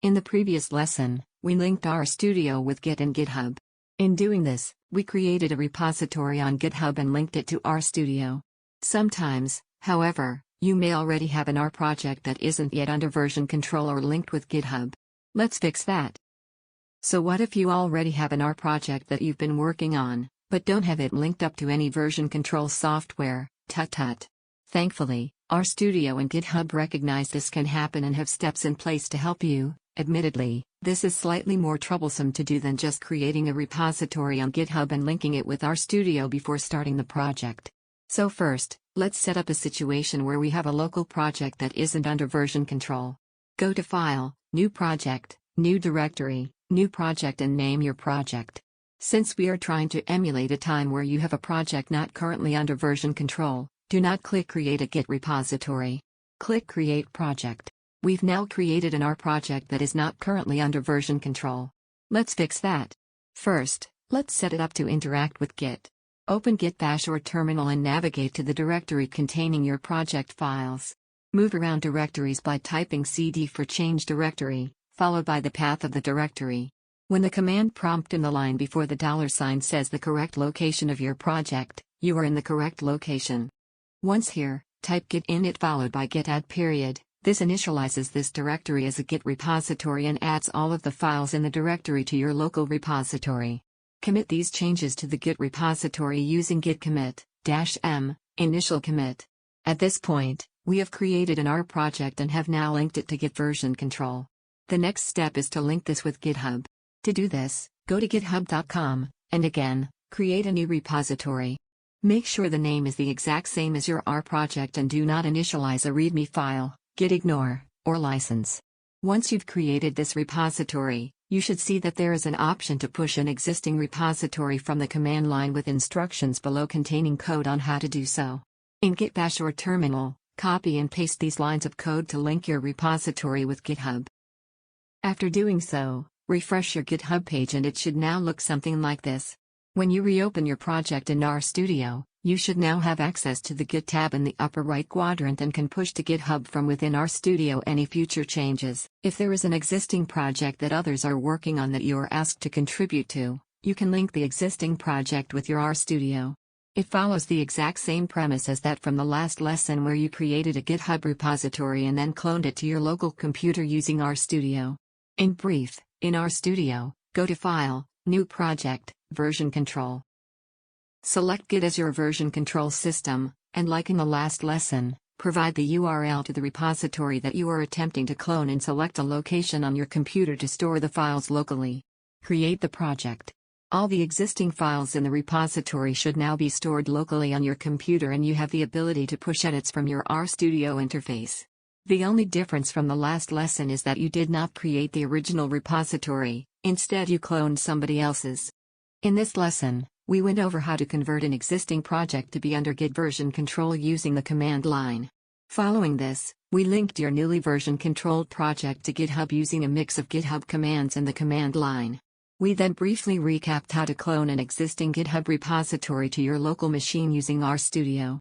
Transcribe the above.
In the previous lesson, we linked RStudio with Git and GitHub. In doing this, we created a repository on GitHub and linked it to RStudio. Sometimes, however, you may already have an R project that isn't yet under version control or linked with GitHub. Let's fix that. So what if you already have an R project that you've been working on, but don't have it linked up to any version control software? Tut tut. Thankfully, RStudio and GitHub recognize this can happen and have steps in place to help you. Admittedly, this is slightly more troublesome to do than just creating a repository on GitHub and linking it with RStudio before starting the project. So first, let's set up a situation where we have a local project that isn't under version control. Go to File, New Project, New Directory, New Project and name your project. Since we are trying to emulate a time where you have a project not currently under version control, do not click Create a Git repository. Click Create Project. We've now created an R project that is not currently under version control. Let's fix that. First, let's set it up to interact with Git. Open Git Bash or terminal and navigate to the directory containing your project files. Move around directories by typing cd for change directory, followed by the path of the directory. When the command prompt in the line before the $sign says the correct location of your project, you are in the correct location. Once here, type git init followed by git add period. This initializes this directory as a Git repository and adds all of the files in the directory to your local repository. Commit these changes to the Git repository using git commit -m initial commit. At this point, we have created an R project and have now linked it to Git version control. The next step is to link this with GitHub. To do this, go to github.com, and again, create a new repository. Make sure the name is the exact same as your R project and do not initialize a README file, git ignore, or license. Once you've created this repository, you should see that there is an option to push an existing repository from the command line with instructions below containing code on how to do so. In Git Bash or terminal, copy and paste these lines of code to link your repository with GitHub. After doing so, refresh your GitHub page and it should now look something like this. When you reopen your project in RStudio, you should now have access to the Git tab in the upper right quadrant and can push to GitHub from within RStudio any future changes. If there is an existing project that others are working on that you are asked to contribute to, you can link the existing project with your RStudio. It follows the exact same premise as that from the last lesson where you created a GitHub repository and then cloned it to your local computer using RStudio. In brief, in RStudio, go to File, New Project, Version Control. Select Git as your version control system, and like in the last lesson, provide the URL to the repository that you are attempting to clone and select a location on your computer to store the files locally. Create the project. All the existing files in the repository should now be stored locally on your computer and you have the ability to push edits from your RStudio interface. The only difference from the last lesson is that you did not create the original repository, instead you cloned somebody else's. In this lesson, we went over how to convert an existing project to be under Git version control using the command line. Following this, we linked your newly version controlled project to GitHub using a mix of GitHub commands and the command line. We then briefly recapped how to clone an existing GitHub repository to your local machine using RStudio.